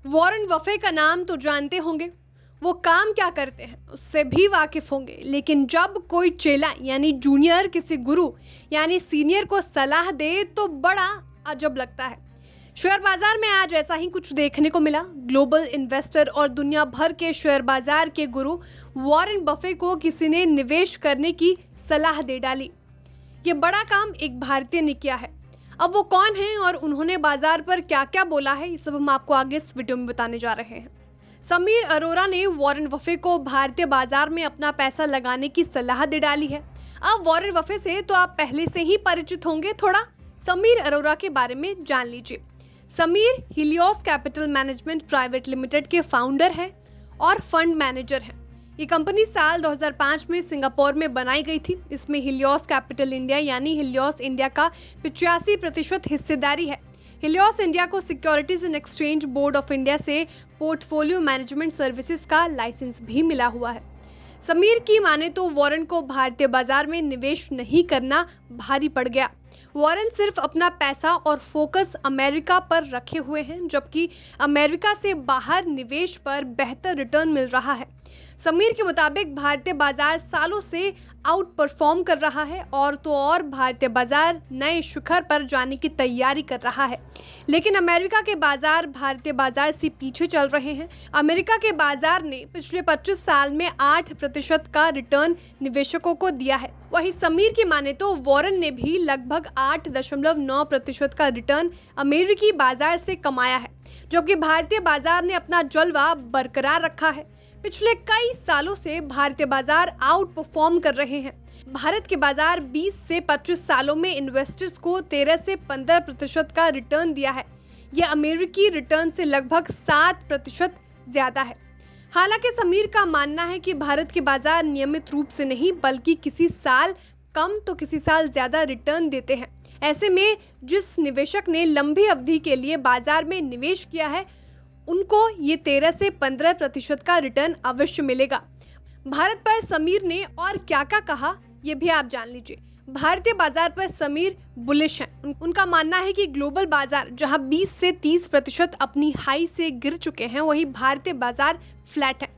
Warren Buffett का नाम तो जानते होंगे। वो काम क्या करते हैं उससे भी वाकिफ होंगे, लेकिन जब कोई चेला यानी जूनियर किसी गुरु यानी सीनियर को सलाह दे तो बड़ा अजब लगता है। शेयर बाजार में आज ऐसा ही कुछ देखने को मिला। ग्लोबल इन्वेस्टर और दुनिया भर के शेयर बाजार के गुरु वॉरेन बफे को किसी ने निवेश करने की सलाह दे डाली। ये बड़ा काम एक भारतीय ने किया है। अब वो कौन है और उन्होंने बाजार पर क्या क्या बोला है, ये सब हम आपको आगे इस वीडियो में बताने जा रहे हैं। समीर अरोरा ने वॉरेन बफे को भारतीय बाजार में अपना पैसा लगाने की सलाह दे डाली है। अब वॉरेन बफे से तो आप पहले से ही परिचित होंगे, थोड़ा समीर अरोरा के बारे में जान लीजिए। Sameer Helios capital management private limited के फाउंडर हैं और फंड मैनेजर हैं। ये कंपनी साल 2005 में सिंगापुर में बनाई गई थी। इसमें हीलियोस कैपिटल इंडिया यानी हीलियोस इंडिया का 85% हिस्सेदारी है। हीलियोस इंडिया को securities and exchange board of India से पोर्टफोलियो मैनेजमेंट सर्विसेज का लाइसेंस भी मिला हुआ है। समीर की माने तो वॉरेन को भारतीय बाजार में निवेश नहीं करना भारी पड़ गया। वॉरेन सिर्फ अपना पैसा और फोकस अमेरिका पर रखे हुए हैं, जबकि अमेरिका से बाहर निवेश पर बेहतर रिटर्न मिल रहा है। समीर के मुताबिक भारतीय बाजार सालों से आउट परफॉर्म कर रहा है और तो और भारतीय बाजार नए शिखर पर जाने की तैयारी कर रहा है, लेकिन अमेरिका के बाजार भारतीय बाजार से पीछे चल रहे हैं। अमेरिका के बाजार ने पिछले 25 साल में 8% का रिटर्न निवेशकों को दिया है। वहीं समीर की माने तो वॉरेन ने भी लगभग 8.9% का रिटर्न अमेरिकी बाजार से कमाया है, जबकि भारतीय बाजार ने अपना जलवा बरकरार रखा है। पिछले कई सालों से भारतीय बाजार आउट परफॉर्म कर रहे हैं। भारत के बाजार 20 से 25 सालों में इन्वेस्टर्स को 13 से 15% का रिटर्न दिया है। यह अमेरिकी रिटर्न से लगभग 7% ज्यादा है। हालांकि समीर का मानना है कि भारत के बाजार नियमित रूप से नहीं बल्कि किसी साल कम तो किसी साल ज्यादा रिटर्न देते हैं। ऐसे में जिस निवेशक ने लंबी अवधि के लिए बाजार में निवेश किया है उनको ये 13 से 15% का रिटर्न अवश्य मिलेगा। भारत पर समीर ने और क्या क्या कहा ये भी आप जान लीजिए। भारतीय बाजार पर समीर बुलिश हैं। उनका मानना है कि ग्लोबल बाजार जहां 20 से 30% अपनी हाई से गिर चुके हैं, वहीं भारतीय बाजार फ्लैट है।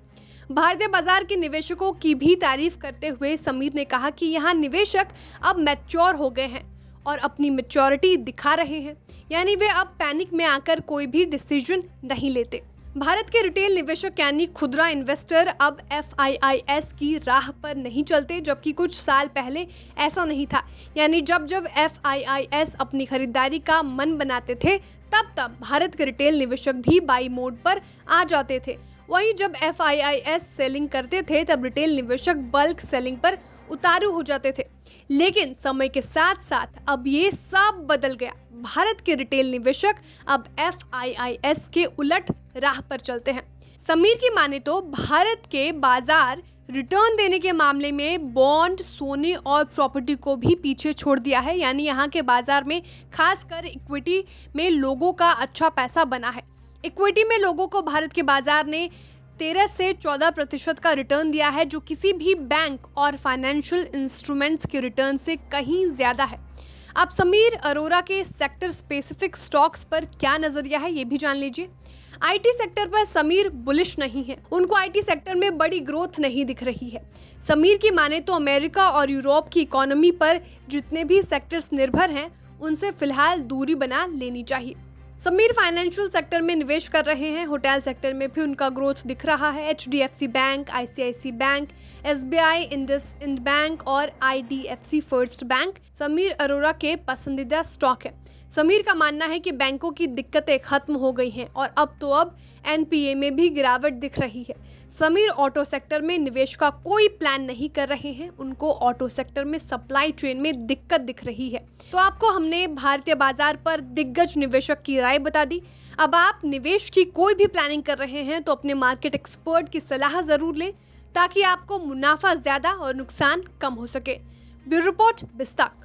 भारतीय बाजार के निवेशकों की भी तारीफ करते हुए समीर ने कहा कि यहाँ निवेशक अब मैच्योर हो गए हैं और अपनी मैच्योरिटी दिखा रहे हैं, यानी वे अब पैनिक में आकर कोई भी डिसीजन नहीं लेते। भारत के रिटेल निवेशक यानी खुदरा इन्वेस्टर अब FIIS की राह पर नहीं चलते, जबकि कुछ साल पहले ऐसा नहीं था। यानी जब जब FIIS अपनी खरीदारी का मन बनाते थे तब भारत के रिटेल निवेशक भी बाई मोड पर आ जाते थे। वहीं जब FIIS सेलिंग करते थे तब रिटेल निवेशक बल्क सेलिंग पर उतारू हो जाते थे। लेकिन समय के साथ साथ अब ये सब बदल गया। भारत के रिटेल निवेशक अब FIIS के उलट राह पर चलते हैं। समीर की माने तो भारत के बाजार रिटर्न देने के मामले में बॉन्ड, सोने और प्रॉपर्टी को भी पीछे छोड़ दिया है। यानी यहाँ के बाजार में खासकर इक्विटी में लोगों का अच्छा पैसा बना है। इक्विटी में लोगों को भारत के बाजार ने 13 से 14% का रिटर्न दिया है, जो किसी भी बैंक और फाइनेंशियल इंस्ट्रूमेंट्स के रिटर्न से कहीं ज़्यादा है। अब समीर अरोरा के सेक्टर स्पेसिफिक स्टॉक्स पर क्या नज़रिया है ये भी जान लीजिए। IT सेक्टर पर समीर बुलिश नहीं है। उनको IT सेक्टर में बड़ी ग्रोथ नहीं दिख रही है। समीर की माने तो अमेरिका और यूरोप की इकोनॉमी पर जितने भी सेक्टर्स निर्भर हैं उनसे फिलहाल दूरी बना लेनी चाहिए। समीर फाइनेंशियल सेक्टर में निवेश कर रहे हैं। होटल सेक्टर में भी उनका ग्रोथ दिख रहा है। HDFC bank, ICICI bank, SBI, IndusInd bank और IDFC first bank Sameer Arora के पसंदीदा स्टॉक है। समीर का मानना है कि बैंकों की दिक्कतें खत्म हो गई हैं और अब NPA में भी गिरावट दिख रही है। समीर ऑटो सेक्टर में निवेश का कोई प्लान नहीं कर रहे हैं। उनको ऑटो सेक्टर में सप्लाई चेन में दिक्कत दिख रही है। तो आपको हमने भारतीय बाजार पर दिग्गज निवेशक की राय बता दी। अब आप निवेश की कोई भी प्लानिंग कर रहे हैं तो अपने मार्केट एक्सपर्ट की सलाह ज़रूर लें, ताकि आपको मुनाफा ज़्यादा और नुकसान कम हो सके। Bureau report, बिस्ताक।